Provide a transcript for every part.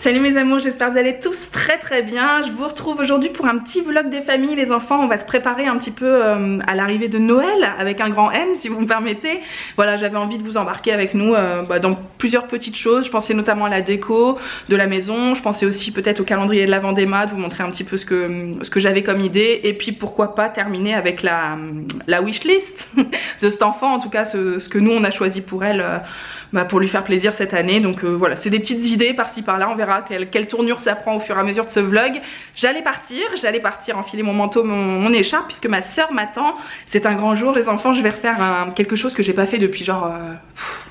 Salut mes amours, j'espère que vous allez tous très bien. Je vous retrouve aujourd'hui pour un petit vlog des familles. Les enfants, on va se préparer un petit peu à l'arrivée de Noël avec un grand N si vous me permettez. Voilà, j'avais envie de vous embarquer avec nous dans plusieurs petites choses. Je pensais notamment à la déco de la maison. Je pensais aussi peut-être au calendrier de l'Avent d'Emma, de vous montrer un petit peu ce que j'avais comme idée. Et puis pourquoi pas terminer avec la wishlist de cet enfant, en tout cas ce que nous on a choisi pour elle. Pour lui faire plaisir cette année. Donc voilà, c'est des petites idées par-ci par-là. On verra quelle tournure ça prend au fur et à mesure de ce vlog. J'allais partir enfiler mon manteau, mon écharpe, puisque ma soeur m'attend. C'est un grand jour les enfants, je vais refaire quelque chose que j'ai pas fait depuis genre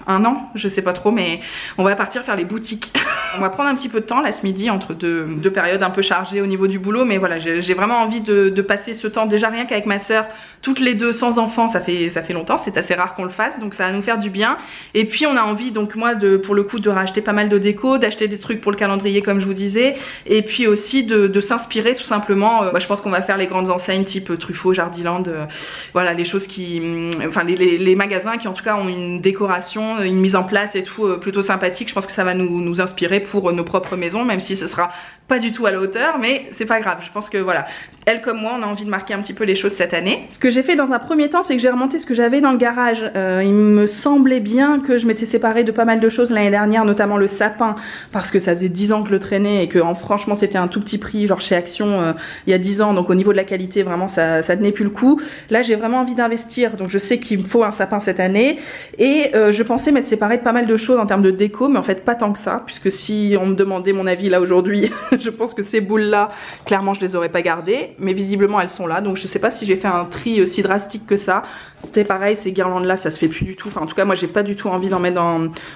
un an, je sais pas trop, mais on va partir faire les boutiques. On va prendre un petit peu de temps là ce midi entre deux périodes un peu chargées au niveau du boulot, mais voilà, j'ai vraiment envie de passer ce temps, déjà rien qu'avec ma soeur, toutes les deux sans enfants, ça fait longtemps, c'est assez rare qu'on le fasse, donc ça va nous faire du bien. Et puis on a envie donc moi pour le coup de racheter pas mal de déco, d'acheter des trucs pour le calendrier comme je vous disais, et puis aussi de s'inspirer tout simplement. Moi je pense qu'on va faire les grandes enseignes type Truffaut, Jardiland, voilà les choses enfin les magasins qui en tout cas ont une décoration, une mise en place et tout plutôt sympathique. Je pense que ça va nous inspirer pour nos propres maisons, même si ce sera pas du tout à la hauteur, mais c'est pas grave. Je pense que voilà, elle comme moi, on a envie de marquer un petit peu les choses cette année. Ce que j'ai fait dans un premier temps, c'est que j'ai remonté ce que j'avais dans le garage. Il me semblait bien que je m'étais séparée de pas mal de choses l'année dernière, notamment le sapin, parce que ça faisait 10 ans que je le traînais et que franchement c'était un tout petit prix, genre chez Action il y a 10 ans, donc au niveau de la qualité vraiment ça tenait plus le coup. Là j'ai vraiment envie d'investir, donc je sais qu'il me faut un sapin cette année et je pensais m'être séparée de pas mal de choses en termes de déco, mais en fait pas tant que ça, puisque si on me demandait mon avis là aujourd'hui, je pense que ces boules là, clairement je les aurais pas gardées, mais visiblement elles sont là, donc je sais pas si j'ai fait un tri aussi drastique que ça. C'était pareil, ces guirlandes là ça se fait plus du tout, enfin en tout cas moi j'ai pas du tout envie d'en mettre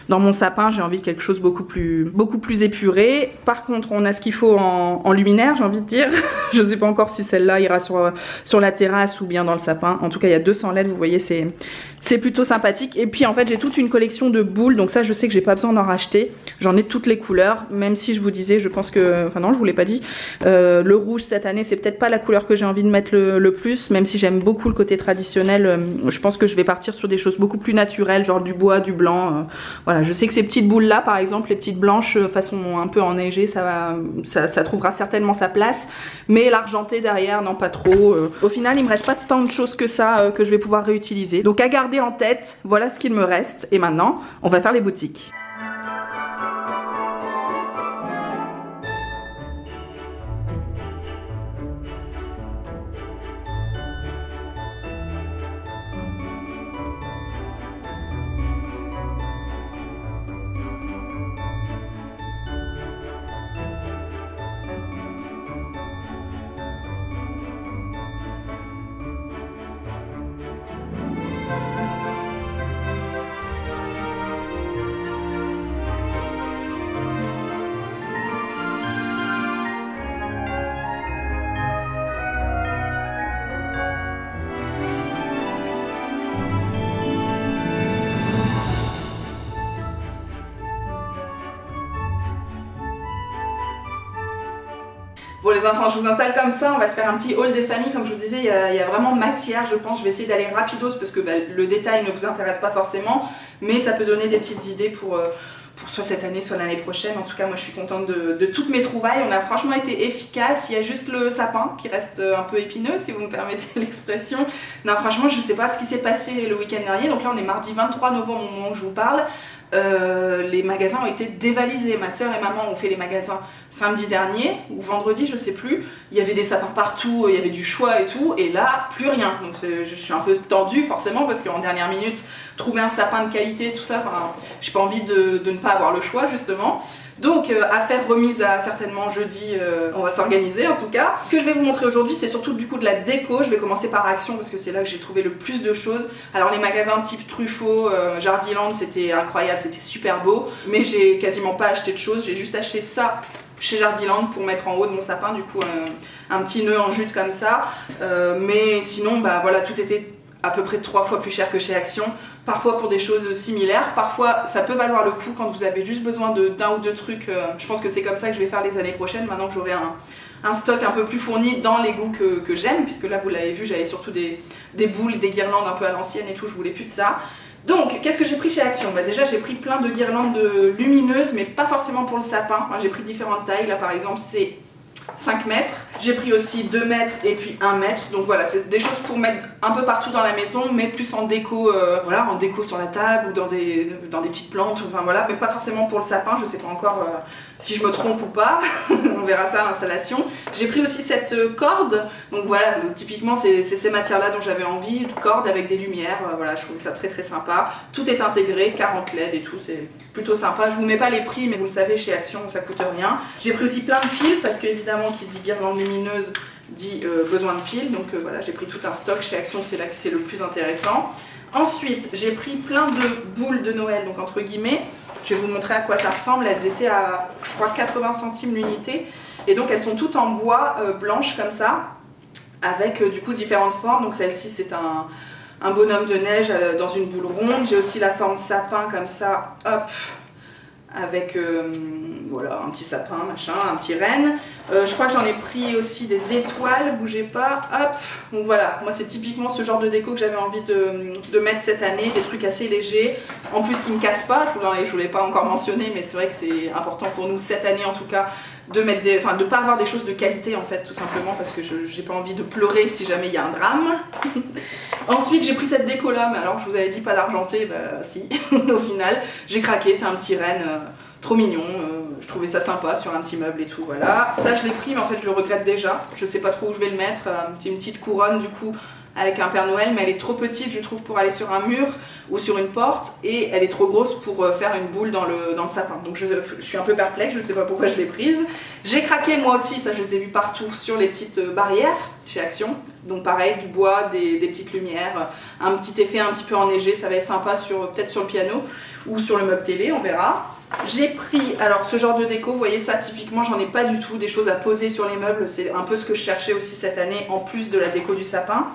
dans mon sapin, j'ai envie de quelque chose beaucoup plus épuré. Par contre on a ce qu'il faut en luminaire, j'ai envie de dire. Je sais pas encore si celle-là ira sur la terrasse ou bien dans le sapin, en tout cas il y a 200 LED, vous voyez c'est plutôt sympathique. Et puis en fait j'ai toute une collection de boules, donc ça je sais que j'ai pas besoin d'en racheter, j'en ai toutes les couleurs, même si je vous disais, je pense que, enfin non je vous l'ai pas dit, le rouge cette année c'est peut-être pas la couleur que j'ai envie de mettre le plus, même si j'aime beaucoup le côté traditionnel. Je pense que je vais partir sur des choses beaucoup plus naturelles, genre du bois, du blanc. Voilà, je sais que ces petites boules là par exemple, les petites blanches façon un peu enneigée, ça trouvera certainement sa place, mais l'argenté derrière non pas trop. Au final il me reste pas tant de choses que ça que je vais pouvoir réutiliser, donc à garder en tête, voilà ce qu'il me reste. Et maintenant on va faire les boutiques. Bon les enfants, je vous installe comme ça, on va se faire un petit haul des familles. Comme je vous disais, il y a vraiment matière je pense. Je vais essayer d'aller rapidos parce que le détail ne vous intéresse pas forcément, mais ça peut donner des petites idées pour soit cette année, soit l'année prochaine. En tout cas moi je suis contente de toutes mes trouvailles, on a franchement été efficace. Il y a juste le sapin qui reste un peu épineux si vous me permettez l'expression. Non franchement je sais pas ce qui s'est passé le week-end dernier, donc là on est mardi 23 novembre au moment où je vous parle. Les magasins ont été dévalisés. Ma soeur et maman ont fait les magasins samedi dernier ou vendredi, je sais plus. Il y avait des sapins partout, il y avait du choix et tout, et là plus rien. Donc je suis un peu tendue forcément parce qu'en dernière minute trouver un sapin de qualité, tout ça, enfin j'ai pas envie de ne pas avoir le choix justement. Donc affaire remise à certainement jeudi, on va s'organiser en tout cas. Ce que je vais vous montrer aujourd'hui c'est surtout du coup de la déco. Je vais commencer par Action parce que c'est là que j'ai trouvé le plus de choses. Alors les magasins type Truffaut, Jardiland c'était incroyable, c'était super beau, mais j'ai quasiment pas acheté de choses, j'ai juste acheté ça chez Jardiland pour mettre en haut de mon sapin, du coup un petit nœud en jute comme ça, mais sinon voilà, tout était à peu près 3 fois plus cher que chez Action, parfois pour des choses similaires, parfois ça peut valoir le coup quand vous avez juste besoin d'un ou deux trucs. Je pense que c'est comme ça que je vais faire les années prochaines, maintenant que j'aurai un stock un peu plus fourni dans les goûts que j'aime, puisque là vous l'avez vu, j'avais surtout des boules, des guirlandes un peu à l'ancienne et tout, je voulais plus de ça. Donc, qu'est-ce que j'ai pris chez Action? Bah déjà, j'ai pris plein de guirlandes lumineuses, mais pas forcément pour le sapin. J'ai pris différentes tailles. Là, par exemple, c'est 5 mètres. J'ai pris aussi 2 mètres et puis 1 mètre. Donc voilà, c'est des choses pour mettre un peu partout dans la maison, mais plus en déco, voilà, en déco sur la table ou dans des petites plantes, enfin voilà, mais pas forcément pour le sapin. Je sais pas encore si je me trompe ou pas. On verra ça à l'installation. J'ai pris aussi cette corde. Donc voilà, typiquement c'est ces matières-là dont j'avais envie, une corde avec des lumières. Voilà, je trouvais ça très très sympa. Tout est intégré, 40 LED et tout, c'est plutôt sympa. Je vous mets pas les prix, mais vous le savez, chez Action, ça coûte rien. J'ai pris aussi plein de piles parce que évidemment, qui dit guirlande lumineuse dit besoin de piles. Donc voilà, j'ai pris tout un stock. Chez Action, c'est là que c'est le plus intéressant. Ensuite, j'ai pris plein de boules de Noël, donc entre guillemets. Je vais vous montrer à quoi ça ressemble. Elles étaient à, je crois, 80 centimes l'unité. Et donc elles sont toutes en bois blanche comme ça, avec du coup différentes formes. Donc celle-ci, c'est un bonhomme de neige dans une boule ronde. J'ai aussi la forme sapin comme ça, hop, avec voilà, un petit sapin, machin, un petit renne. Je crois que j'en ai pris aussi des étoiles, bougez pas, hop. Donc voilà, moi c'est typiquement ce genre de déco que j'avais envie de mettre cette année, des trucs assez légers, en plus qui ne cassent pas. Je vous l'ai pas encore mentionné, mais c'est vrai que c'est important pour nous cette année en tout cas de mettre de pas avoir des choses de qualité en fait, tout simplement parce que j'ai pas envie de pleurer si jamais il y a un drame. Ensuite j'ai pris cette déco là, mais alors je vous avais dit pas d'argenté, bah si, au final j'ai craqué, c'est un petit renne trop mignon, je trouvais ça sympa sur un petit meuble et tout, voilà. Ça je l'ai pris mais en fait je le regrette déjà, je sais pas trop où je vais le mettre, une petite couronne du coup avec un Père Noël, mais elle est trop petite je trouve pour aller sur un mur ou sur une porte, et elle est trop grosse pour faire une boule dans le sapin. Donc je suis un peu perplexe, je ne sais pas pourquoi je l'ai prise. J'ai craqué moi aussi, ça je les ai vus partout, sur les petites barrières chez Action. Donc pareil, du bois, des petites lumières, un petit effet un petit peu enneigé, ça va être sympa peut-être sur le piano ou sur le meuble télé, on verra. J'ai pris, alors ce genre de déco, vous voyez ça typiquement j'en ai pas du tout, des choses à poser sur les meubles, c'est un peu ce que je cherchais aussi cette année en plus de la déco du sapin.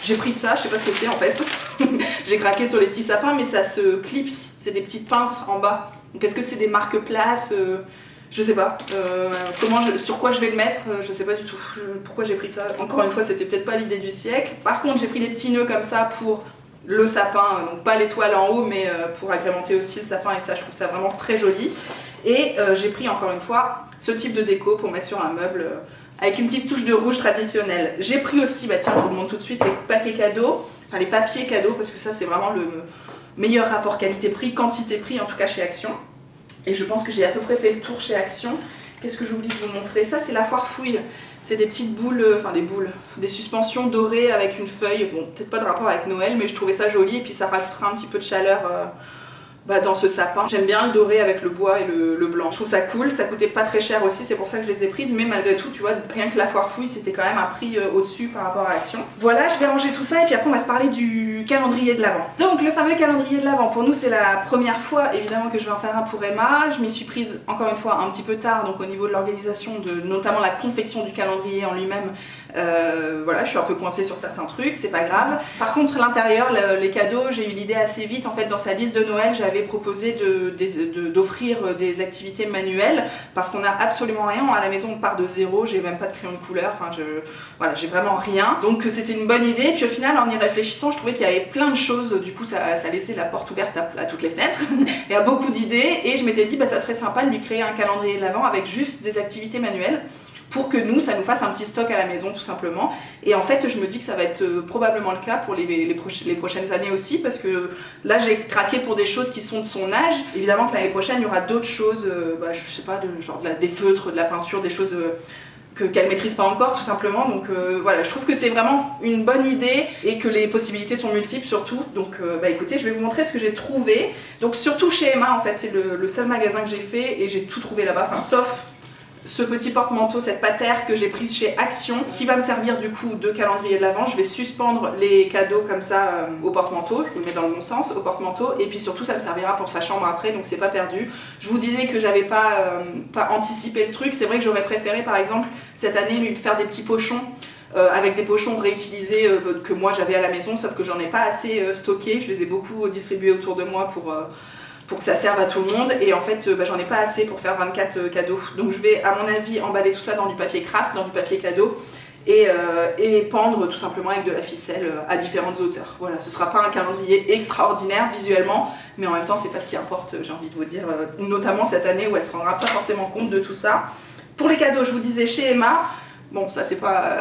J'ai pris ça, je sais pas ce que c'est en fait, j'ai craqué sur les petits sapins mais ça se clipse, c'est des petites pinces en bas. Donc est-ce que c'est des marque-places, je sais pas, sur quoi je vais le mettre, je sais pas du tout pourquoi j'ai pris ça. Encore une fois c'était peut-être pas l'idée du siècle. Par contre j'ai pris des petits nœuds comme ça pour le sapin, donc pas l'étoile en haut mais pour agrémenter aussi le sapin, et ça je trouve ça vraiment très joli. Et j'ai pris encore une fois ce type de déco pour mettre sur un meuble avec une petite touche de rouge traditionnelle. J'ai pris aussi, bah tiens je vous montre tout de suite les paquets cadeaux, enfin les papiers cadeaux, parce que ça c'est vraiment le meilleur rapport qualité-prix, quantité-prix en tout cas chez Action. Et je pense que j'ai à peu près fait le tour chez Action. Qu'est-ce que j'oublie de vous montrer? Ça c'est la foire fouille. C'est des petites boules, des suspensions dorées avec une feuille. Bon, peut-être pas de rapport avec Noël, mais je trouvais ça joli et puis ça rajoutera un petit peu de chaleur dans ce sapin. J'aime bien le doré avec le bois et le blanc. Je trouve ça cool, ça coûtait pas très cher aussi, c'est pour ça que je les ai prises, mais malgré tout, tu vois, rien que la foire fouille, c'était quand même un prix au-dessus par rapport à Action. Voilà, je vais ranger tout ça et puis après on va se parler du calendrier de l'Avent. Donc le fameux calendrier de l'Avent, pour nous c'est la première fois évidemment que je vais en faire un pour Emma. Je m'y suis prise encore une fois un petit peu tard, donc au niveau de l'organisation, notamment la confection du calendrier en lui-même. Voilà, je suis un peu coincée sur certains trucs, c'est pas grave. Par contre l'intérieur, les cadeaux, j'ai eu l'idée assez vite. En fait dans sa liste de Noël, j'avais proposé d'offrir des activités manuelles parce qu'on a absolument rien à la maison, on part de zéro, j'ai même pas de crayon de couleur, enfin voilà, j'ai vraiment rien. Donc c'était une bonne idée, puis au final en y réfléchissant, je trouvais qu'il y avait plein de choses, du coup ça laissait la porte ouverte à toutes les fenêtres. Il y a beaucoup d'idées et je m'étais dit bah ça serait sympa de lui créer un calendrier de l'Avent avec juste des activités manuelles, pour que ça nous fasse un petit stock à la maison tout simplement. Et en fait je me dis que ça va être probablement le cas pour les prochaines années aussi, parce que là j'ai craqué pour des choses qui sont de son âge. Évidemment que l'année prochaine il y aura d'autres choses, je sais pas, des feutres, de la peinture, des choses qu'elle maîtrise pas encore tout simplement. Donc voilà, je trouve que c'est vraiment une bonne idée et que les possibilités sont multiples surtout. Donc écoutez, je vais vous montrer ce que j'ai trouvé. Donc surtout chez Emma en fait, c'est le seul magasin que j'ai fait et j'ai tout trouvé là-bas, enfin sauf ce petit porte-manteau, cette patère que j'ai prise chez Action, qui va me servir du coup de calendrier de l'Avent. Je vais suspendre les cadeaux comme ça au porte-manteau, je vous le mets dans le bon sens, au porte-manteau, et puis surtout ça me servira pour sa chambre après, donc c'est pas perdu. Je vous disais que j'avais pas anticipé le truc, c'est vrai que j'aurais préféré par exemple cette année lui faire des petits pochons, avec des pochons réutilisés que moi j'avais à la maison, sauf que j'en ai pas assez stocké, je les ai beaucoup distribués autour de moi pour que ça serve à tout le monde, et en fait j'en ai pas assez pour faire 24 cadeaux. Donc je vais à mon avis emballer tout ça dans du papier craft, dans du papier cadeau, et pendre tout simplement avec de la ficelle à différentes hauteurs. Voilà, ce sera pas un calendrier extraordinaire visuellement, mais en même temps c'est pas ce qui importe, j'ai envie de vous dire, notamment cette année où elle se rendra pas forcément compte de tout ça. Pour les cadeaux, je vous disais chez Emma, bon ça c'est pas,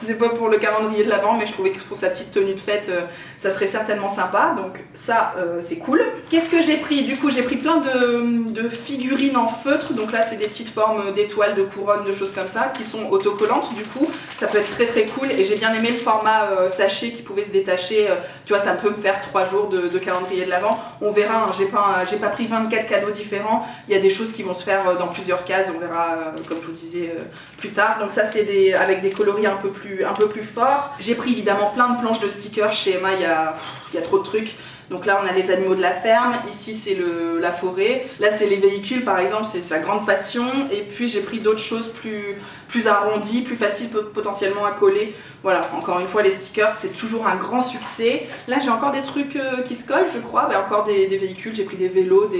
c'est pas pour le calendrier de l'Avent, mais je trouvais que pour sa petite tenue de fête, ça serait certainement sympa, donc ça c'est cool. Qu'est-ce que j'ai pris? Du coup j'ai pris plein de figurines en feutre, donc là c'est des petites formes d'étoiles, de couronnes, de choses comme ça, qui sont autocollantes du coup, ça peut être très très cool, et j'ai bien aimé le format sachet qui pouvait se détacher, tu vois ça peut me faire 3 jours de calendrier de l'Avent, on verra, hein, j'ai pas pris 24 cadeaux différents, il y a des choses qui vont se faire dans plusieurs cases, on verra comme je vous disais plus tard, donc ça c'est avec des coloris un peu plus forts. J'ai pris évidemment plein de planches de stickers, chez Emma il y a trop de trucs. Donc là on a les animaux de la ferme, ici c'est la forêt, là c'est les véhicules par exemple, c'est sa grande passion, et puis j'ai pris d'autres choses plus arrondies, plus faciles potentiellement à coller. Voilà, encore une fois les stickers c'est toujours un grand succès. Là j'ai encore des trucs qui se collent je crois, encore des véhicules, j'ai pris des vélos,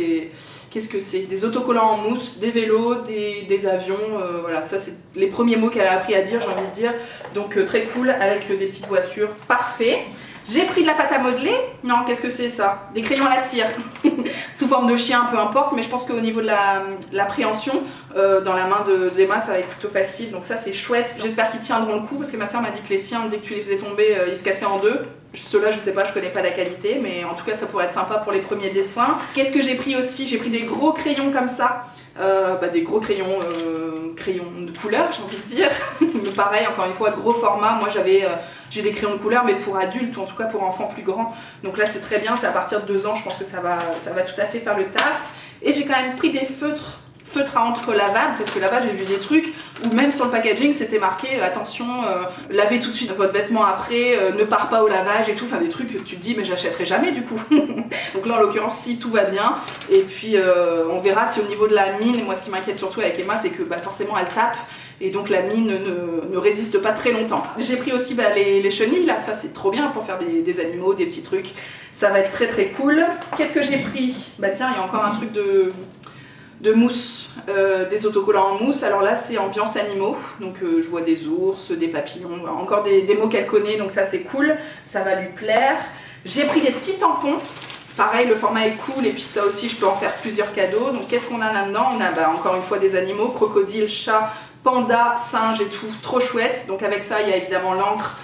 qu'est-ce que c'est? Des autocollants en mousse, des vélos, des avions, voilà, ça c'est les premiers mots qu'elle a appris à dire, j'ai envie de dire. Donc très cool, avec des petites voitures, parfait. J'ai pris de la pâte à modeler. Non, qu'est-ce que c'est ça? Des crayons à la cire, sous forme de chien, peu importe, mais je pense qu'au niveau de l'appréhension, dans la main d'Emma, ça va être plutôt facile, donc ça c'est chouette. J'espère qu'ils tiendront le coup, parce que ma soeur m'a dit que les siens, dès que tu les faisais tomber, ils se cassaient en deux. Ceux-là, je sais pas, je connais pas la qualité, mais en tout cas, ça pourrait être sympa pour les premiers dessins. Qu'est-ce que j'ai pris aussi? J'ai pris des gros crayons comme ça. Des gros crayons de couleur, j'ai envie de dire. Mais pareil, encore une fois, gros format. Moi, j'ai des crayons de couleur, mais pour adultes, ou en tout cas pour enfants plus grands. Donc là, c'est très bien, c'est à partir de 2 ans, je pense que ça va tout à fait faire le taf. Et j'ai quand même pris des feutres à encre lavable, parce que là-bas j'ai vu des trucs où même sur le packaging c'était marqué attention, lavez tout de suite votre vêtement après, ne part pas au lavage et tout, enfin des trucs que tu te dis mais j'achèterai jamais du coup. Donc là en l'occurrence si tout va bien, et puis on verra si au niveau de la mine, moi ce qui m'inquiète surtout avec Emma c'est que forcément elle tape, et donc la mine ne résiste pas très longtemps. J'ai pris aussi les chenilles là, ça c'est trop bien pour faire des animaux, des petits trucs, ça va être très très cool. Qu'est-ce que j'ai pris? Tiens, il y a encore un truc de mousse, des autocollants en mousse. Alors là c'est ambiance animaux, donc je vois des ours, des papillons, encore des mots qu'elle connaît, donc ça c'est cool, ça va lui plaire. J'ai pris des petits tampons, pareil le format est cool, et puis ça aussi je peux en faire plusieurs cadeaux. Donc qu'est-ce qu'on a là-dedans? On a encore une fois des animaux, crocodile, chat, panda, singe et tout, trop chouette. Donc avec ça il y a évidemment l'encre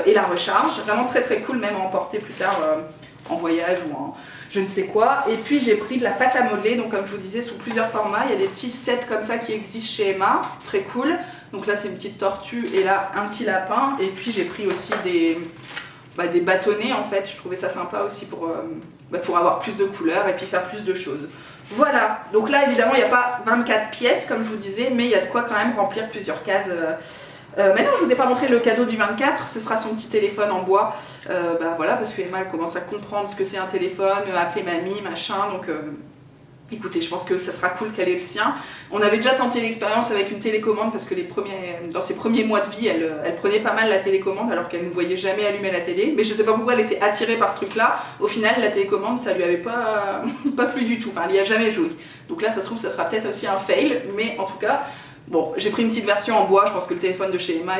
et la recharge, vraiment très très cool, même à emporter plus tard en voyage ou en je ne sais quoi. Et puis j'ai pris de la pâte à modeler, donc comme je vous disais sous plusieurs formats, il y a des petits sets comme ça qui existent chez Emma, très cool. Donc là c'est une petite tortue et là un petit lapin, et puis j'ai pris aussi des bâtonnets en fait, je trouvais ça sympa aussi pour avoir plus de couleurs et puis faire plus de choses. Voilà, donc là évidemment il n'y a pas 24 pièces comme je vous disais, mais il y a de quoi quand même remplir plusieurs cases. Maintenant je vous ai pas montré le cadeau du 24, ce sera son petit téléphone en bois, voilà, parce que Emma elle commence à comprendre ce que c'est un téléphone, appeler mamie, machin, donc écoutez, je pense que ça sera cool qu'elle ait le sien. On avait déjà tenté l'expérience avec une télécommande, parce que dans ses premiers mois de vie, elle prenait pas mal la télécommande alors qu'elle ne voyait jamais allumer la télé, mais je sais pas pourquoi elle était attirée par ce truc là. Au final la télécommande ça lui avait pas plu du tout, enfin elle y a jamais joué, donc là ça se trouve ça sera peut-être aussi un fail, mais en tout cas bon, j'ai pris une petite version en bois, je pense que le téléphone de chez Emma,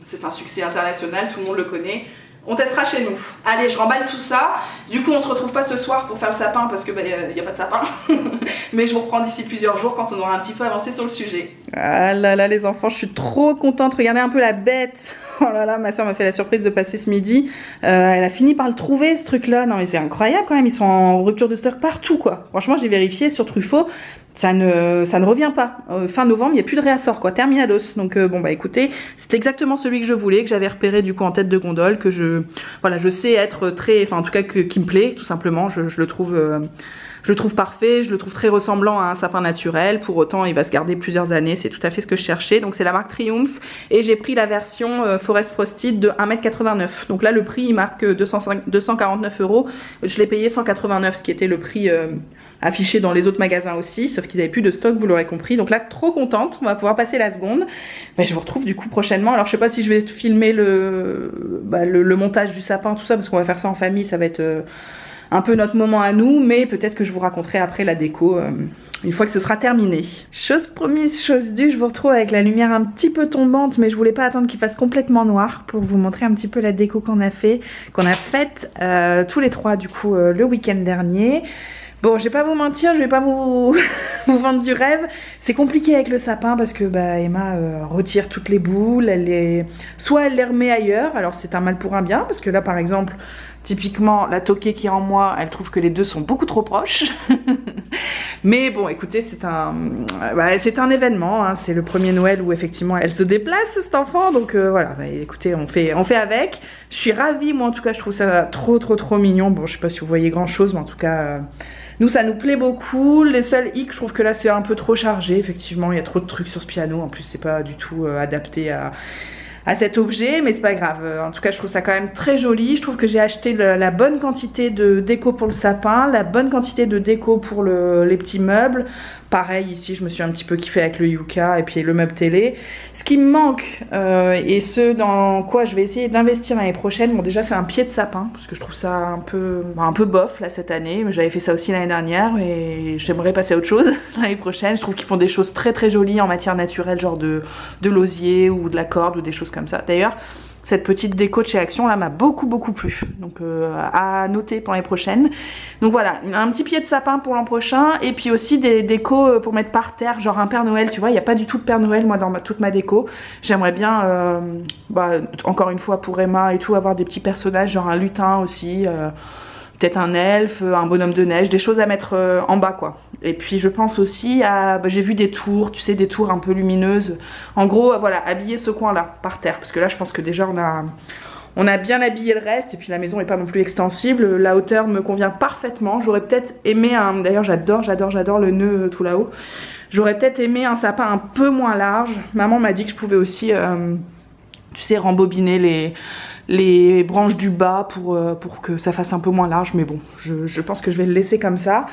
c'est un succès international, tout le monde le connaît. On testera chez nous. Allez, je remballe tout ça. Du coup, on se retrouve pas ce soir pour faire le sapin parce que y a pas de sapin. Mais je vous reprends d'ici plusieurs jours quand on aura un petit peu avancé sur le sujet. Ah là là, les enfants, je suis trop contente. Regardez un peu la bête. Oh là là, ma soeur m'a fait la surprise de passer ce midi. Elle a fini par le trouver, ce truc-là. Non mais c'est incroyable quand même. Ils sont en rupture de stock partout, quoi. Franchement, j'ai vérifié sur Truffaut. Ça ne revient pas. Fin novembre, il n'y a plus de réassort, quoi. Terminados. Donc bon écoutez, c'est exactement celui que je voulais, que j'avais repéré du coup en tête de gondole, que je sais être très, enfin en tout cas qui me plaît tout simplement. Je le trouve parfait, je le trouve très ressemblant à un sapin naturel. Pour autant, il va se garder plusieurs années. C'est tout à fait ce que je cherchais. Donc c'est la marque Triumph et j'ai pris la version Forest Frosted de 1,89 m. Donc là le prix il marque 249 €. Je l'ai payé 189, ce qui était le prix affiché dans les autres magasins aussi, sauf qu'ils avaient plus de stock, vous l'aurez compris. Donc là, trop contente, on va pouvoir passer la seconde. Je vous retrouve du coup prochainement. Alors je sais pas si je vais filmer le montage du sapin, tout ça, parce qu'on va faire ça en famille, ça va être un peu notre moment à nous, mais peut-être que je vous raconterai après la déco. une fois que ce sera terminé. Chose promise, chose due, je vous retrouve avec la lumière un petit peu tombante, mais je voulais pas attendre qu'il fasse complètement noir pour vous montrer un petit peu la déco qu'on a faite tous les trois du coup le week-end dernier. Bon, je vais pas vous mentir, je vais pas vous, vous vendre du rêve. C'est compliqué avec le sapin parce que Emma retire toutes les boules. Soit elle les remet ailleurs, alors c'est un mal pour un bien, parce que là par exemple, typiquement la toquée qui est en moi, elle trouve que les deux sont beaucoup trop proches. Mais bon, écoutez, c'est un événement, hein. C'est le premier Noël où effectivement elle se déplace, cette enfant, donc voilà, écoutez, on fait avec. Je suis ravie, moi en tout cas, je trouve ça trop mignon. Bon, je sais pas si vous voyez grand chose, mais en tout cas... nous, ça nous plaît beaucoup. Les seuls hic, je trouve que là, c'est un peu trop chargé. Effectivement, il y a trop de trucs sur ce piano. En plus, c'est pas du tout adapté à cet objet, mais c'est pas grave. En tout cas, je trouve ça quand même très joli. Je trouve que j'ai acheté la bonne quantité de déco pour le sapin, la bonne quantité de déco pour les petits meubles. Pareil, ici, je me suis un petit peu kiffée avec le Yuka et puis le meuble télé. Ce qui me manque, et ce dans quoi je vais essayer d'investir l'année prochaine, bon déjà c'est un pied de sapin, parce que je trouve ça un peu bof là cette année, mais j'avais fait ça aussi l'année dernière et j'aimerais passer à autre chose l'année prochaine. Je trouve qu'ils font des choses très jolies en matière naturelle, genre de l'osier ou de la corde ou des choses comme ça. D'ailleurs, cette petite déco de chez Action là m'a beaucoup plu, donc à noter pour l'année prochaine. Donc voilà, un petit pied de sapin pour l'an prochain, et puis aussi des décos pour mettre par terre, genre un Père Noël, tu vois, il n'y a pas du tout de Père Noël moi dans toute ma déco. J'aimerais bien, encore une fois pour Emma et tout, avoir des petits personnages, genre un lutin aussi, peut-être un elfe, un bonhomme de neige, des choses à mettre en bas quoi. Et puis je pense aussi à, j'ai vu des tours, tu sais, des tours un peu lumineuses. En gros, voilà, habiller ce coin-là par terre, parce que là je pense que déjà on a bien habillé le reste, et puis la maison n'est pas non plus extensible. La hauteur me convient parfaitement. J'aurais peut-être aimé d'ailleurs j'adore le nœud tout là-haut. J'aurais peut-être aimé un sapin un peu moins large. Maman m'a dit que je pouvais aussi, tu sais, rembobiner les branches du bas pour que ça fasse un peu moins large, mais bon, je pense que je vais le laisser comme ça.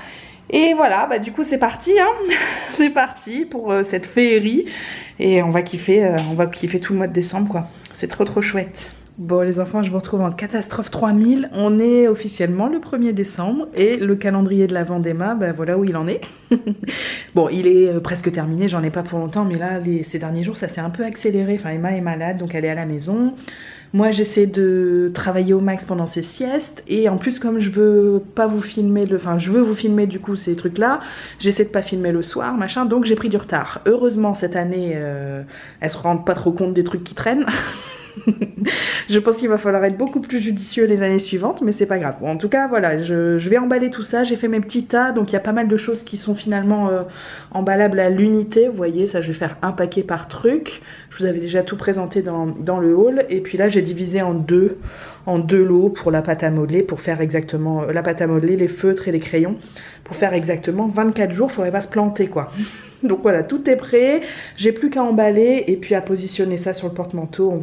Et voilà, du coup c'est parti, hein. C'est parti pour cette féerie, et on va kiffer tout le mois de décembre quoi. C'est trop chouette. Bon les enfants, je vous retrouve en catastrophe 3000. On est officiellement le 1er décembre et le calendrier de l'Avent d'Emma, voilà où il en est. Bon, il est presque terminé, j'en ai pas pour longtemps, mais là ces derniers jours ça s'est un peu accéléré. Enfin, Emma est malade, donc elle est à la maison. Moi j'essaie de travailler au max pendant ses siestes, et en plus comme je veux pas vous filmer, je veux vous filmer du coup ces trucs là, j'essaie de pas filmer le soir machin, donc j'ai pris du retard. Heureusement cette année elle se rend pas trop compte des trucs qui traînent. Je pense qu'il va falloir être beaucoup plus judicieux les années suivantes, mais c'est pas grave. Bon, en tout cas, voilà, je vais emballer tout ça. J'ai fait mes petits tas, donc il y a pas mal de choses qui sont finalement emballables à l'unité. Vous voyez, ça, je vais faire un paquet par truc. Je vous avais déjà tout présenté dans le haul. Et puis là, j'ai divisé en deux lots pour la pâte à modeler, pour faire exactement la pâte à modeler, les feutres et les crayons, pour faire exactement 24 jours. Faudrait pas se planter, quoi. Donc voilà, tout est prêt, j'ai plus qu'à emballer et puis à positionner ça sur le porte-manteau.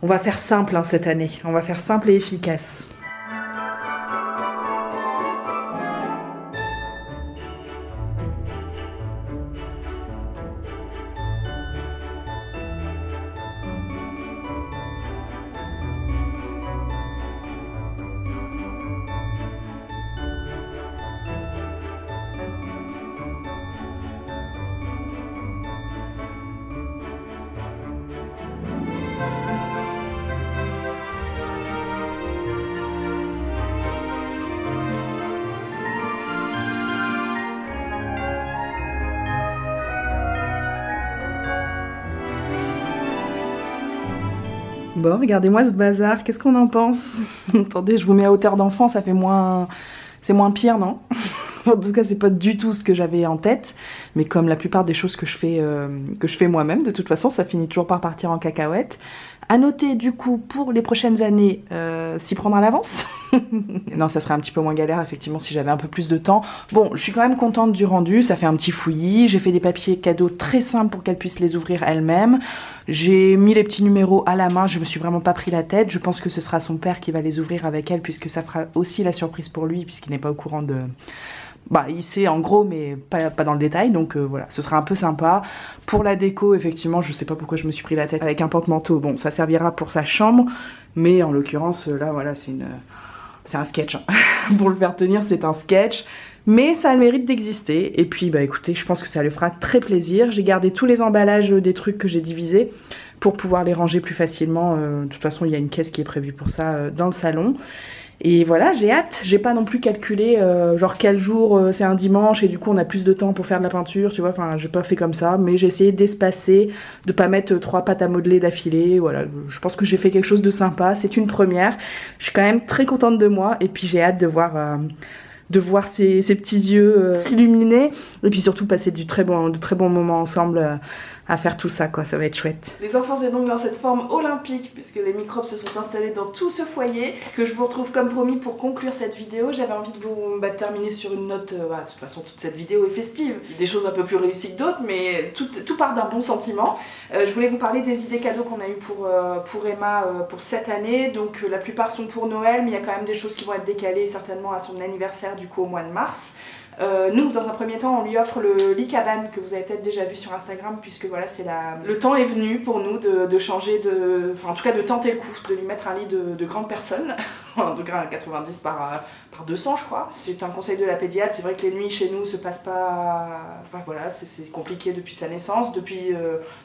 On va faire simple hein, cette année, on va faire simple et efficace. Bon, regardez-moi ce bazar, qu'est-ce qu'on en pense? Attendez, je vous mets à hauteur d'enfant, ça fait moins... c'est moins pire, non? En tout cas, c'est pas du tout ce que j'avais en tête, mais comme la plupart des choses que je fais moi-même, de toute façon, ça finit toujours par partir en cacahuète. À noter, du coup, pour les prochaines années, s'y prendre à l'avance. Non, ça serait un petit peu moins galère, effectivement, si j'avais un peu plus de temps. Bon, je suis quand même contente du rendu, ça fait un petit fouillis. J'ai fait des papiers cadeaux très simples pour qu'elle puisse les ouvrir elle-même. J'ai mis les petits numéros à la main, je me suis vraiment pas pris la tête. Je pense que ce sera son père qui va les ouvrir avec elle, puisque ça fera aussi la surprise pour lui, puisqu'il n'est pas au courant de... il sait en gros, mais pas dans le détail, donc voilà, ce sera un peu sympa. Pour la déco, effectivement, je sais pas pourquoi je me suis pris la tête avec un porte-manteau. Bon, ça servira pour sa chambre, mais en l'occurrence, là, voilà, C'est un sketch, hein. Pour le faire tenir, c'est un sketch. Mais ça a le mérite d'exister. Et puis, bah écoutez, je pense que ça lui fera très plaisir. J'ai gardé tous les emballages des trucs que j'ai divisés pour pouvoir les ranger plus facilement. De toute façon, il y a une caisse qui est prévue pour ça dans le salon. Et voilà, j'ai hâte. J'ai pas non plus calculé genre quel jour c'est un dimanche et du coup on a plus de temps pour faire de la peinture, tu vois. Enfin, j'ai pas fait comme ça, mais j'ai essayé d'espacer, de pas mettre 3 pâtes à modeler d'affilée. Voilà, je pense que j'ai fait quelque chose de sympa. C'est une première. Je suis quand même très contente de moi et puis j'ai hâte de voir ces petits yeux s'illuminer et puis surtout passer de très bons moments ensemble à faire tout ça, quoi. Ça va être chouette. Les enfants, c'est donc dans cette forme olympique puisque les microbes se sont installés dans tout ce foyer que je vous retrouve comme promis pour conclure cette vidéo. J'avais envie de vous terminer sur une note, de toute façon toute cette vidéo est festive. Il y a des choses un peu plus réussies que d'autres, mais tout part d'un bon sentiment. Je voulais vous parler des idées cadeaux qu'on a eu pour Emma pour cette année. Donc la plupart sont pour Noël, mais il y a quand même des choses qui vont être décalées certainement à son anniversaire du coup au mois de mars. Nous, dans un premier temps, on lui offre le lit cabane que vous avez peut-être déjà vu sur Instagram, puisque voilà, le temps est venu pour nous de changer enfin en tout cas de tenter le coup, de lui mettre un lit de grande personne, en degré 90 par 200 je crois. C'est un conseil de la pédiatre, c'est vrai que les nuits chez nous se passent pas, enfin, voilà, c'est compliqué depuis sa naissance, depuis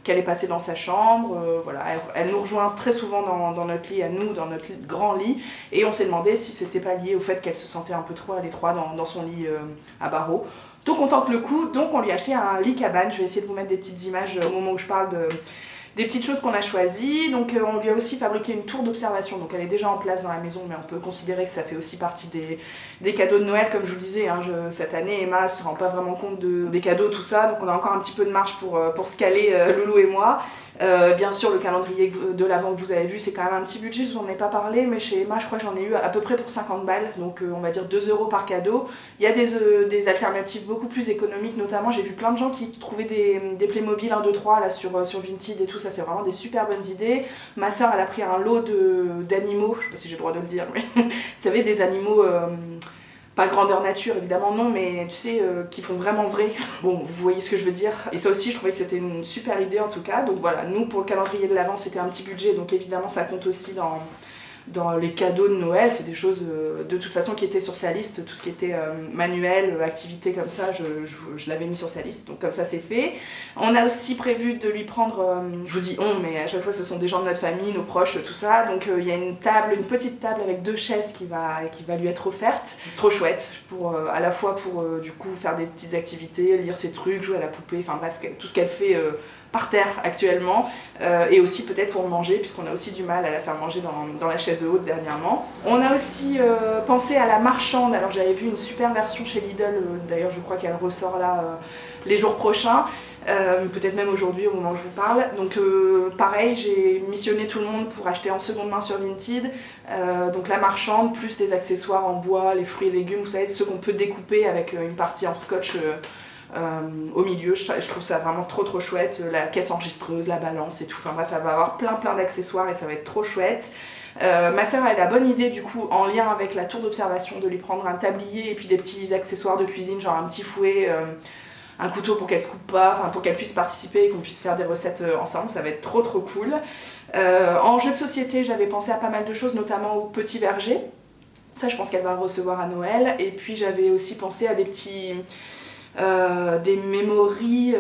qu'elle est passée dans sa chambre, voilà, elle nous rejoint très souvent dans notre lit à nous, dans notre grand lit, et on s'est demandé si c'était pas lié au fait qu'elle se sentait un peu trop à l'étroit dans son lit à barreaux. Donc on tente le coup, donc on lui a acheté un lit cabane. Je vais essayer de vous mettre des petites images au moment où je parle des petites choses qu'on a choisies. Donc on lui a aussi fabriqué une tour d'observation, donc elle est déjà en place dans la maison, mais on peut considérer que ça fait aussi partie des cadeaux de Noël. Comme je vous le disais, hein, cette année Emma ne se rend pas vraiment compte des cadeaux, tout ça, donc on a encore un petit peu de marge pour se caler, Loulou et moi. Bien sûr, le calendrier de l'Avent que vous avez vu, c'est quand même un petit budget, je vous en ai pas parlé, mais chez Emma je crois que j'en ai eu à peu près pour 50 balles, donc on va dire 2 € par cadeau. Il y a des alternatives beaucoup plus économiques, notamment j'ai vu plein de gens qui trouvaient des Playmobil 1, 2, 3 là sur Vinted et tout ça, c'est vraiment des super bonnes idées. Ma soeur elle a pris un lot d'animaux, je sais pas si j'ai le droit de le dire, mais vous savez, des animaux... pas grandeur nature évidemment non, mais tu sais, qui font vraiment vrai. Bon, vous voyez ce que je veux dire. Et ça aussi je trouvais que c'était une super idée en tout cas. Donc voilà, nous pour le calendrier de l'Avent c'était un petit budget, donc évidemment ça compte aussi dans les cadeaux de Noël. C'est des choses de toute façon qui étaient sur sa liste, tout ce qui était manuel, activité comme ça, je l'avais mis sur sa liste, donc comme ça c'est fait. On a aussi prévu de lui prendre, je vous dis on, mais à chaque fois ce sont des gens de notre famille, nos proches, tout ça, donc il y a une petite table avec 2 chaises qui va lui être offerte, trop chouette, à la fois pour du coup faire des petites activités, lire ses trucs, jouer à la poupée, enfin bref, tout ce qu'elle fait par terre actuellement, et aussi peut-être pour manger, puisqu'on a aussi du mal à la faire manger dans la chaise haute dernièrement. On a aussi pensé à la marchande. Alors j'avais vu une super version chez Lidl, d'ailleurs je crois qu'elle ressort là les jours prochains, peut-être même aujourd'hui au moment où je vous parle. Donc pareil, j'ai missionné tout le monde pour acheter en seconde main sur Vinted, donc la marchande plus les accessoires en bois, les fruits et légumes, vous savez, ceux qu'on peut découper avec une partie en scotch au milieu. Je trouve ça vraiment trop chouette, la caisse enregistreuse, la balance et tout, enfin bref, elle va avoir plein d'accessoires et ça va être trop chouette. Ma soeur a la bonne idée du coup, en lien avec la tour d'observation, de lui prendre un tablier et puis des petits accessoires de cuisine, genre un petit fouet, un couteau pour qu'elle se coupe pas, enfin pour qu'elle puisse participer et qu'on puisse faire des recettes ensemble, ça va être trop cool. En jeu de société, j'avais pensé à pas mal de choses, notamment au petit verger, ça je pense qu'elle va recevoir à Noël, et puis j'avais aussi pensé à des petits... des memories,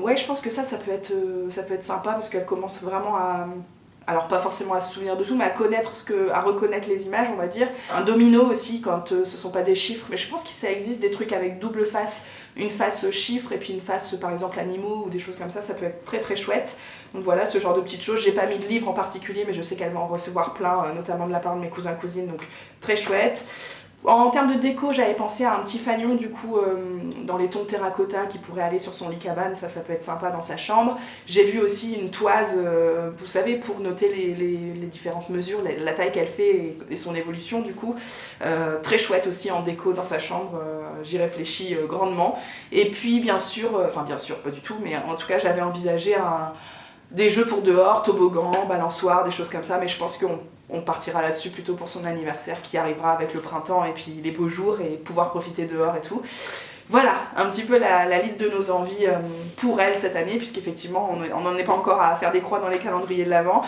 ouais, je pense que ça peut être sympa parce qu'elle commence vraiment alors pas forcément à se souvenir de tout, mais à reconnaître les images, on va dire. Un domino aussi, quand ce sont pas des chiffres, mais je pense que ça existe des trucs avec double face, une face chiffre et puis une face par exemple animaux ou des choses comme ça peut être très chouette. Donc voilà, ce genre de petites choses. J'ai pas mis de livre en particulier, mais je sais qu'elle va en recevoir plein, notamment de la part de mes cousins-cousines, donc très chouette. En termes de déco, j'avais pensé à un petit fanion du coup dans les tons terracotta qui pourrait aller sur son lit cabane, ça peut être sympa dans sa chambre. J'ai vu aussi une toise, vous savez, pour noter les différentes mesures, la taille qu'elle fait et son évolution du coup. Très chouette aussi en déco dans sa chambre, j'y réfléchis grandement. Et puis bien sûr, pas du tout, mais en tout cas j'avais envisagé des jeux pour dehors, toboggan, balançoire, des choses comme ça, mais je pense qu'on on partira là-dessus plutôt pour son anniversaire qui arrivera avec le printemps et puis les beaux jours et pouvoir profiter dehors et tout. Voilà, un petit peu la liste de nos envies pour elle cette année, puisqu'effectivement on n'en est pas encore à faire des croix dans les calendriers de l'Avent.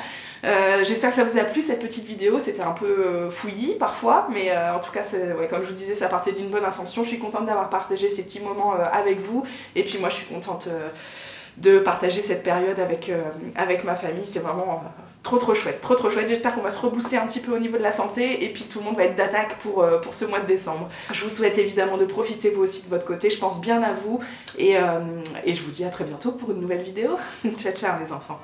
J'espère que ça vous a plu cette petite vidéo, c'était un peu fouillis parfois, mais en tout cas, ouais, comme je vous disais, ça partait d'une bonne intention. Je suis contente d'avoir partagé ces petits moments avec vous, et puis moi je suis contente de partager cette période avec ma famille, c'est vraiment trop chouette, trop chouette. J'espère qu'on va se rebooster un petit peu au niveau de la santé et puis tout le monde va être d'attaque pour ce mois de décembre. Je vous souhaite évidemment de profiter vous aussi de votre côté, je pense bien à vous et je vous dis à très bientôt pour une nouvelle vidéo. Ciao ciao les enfants.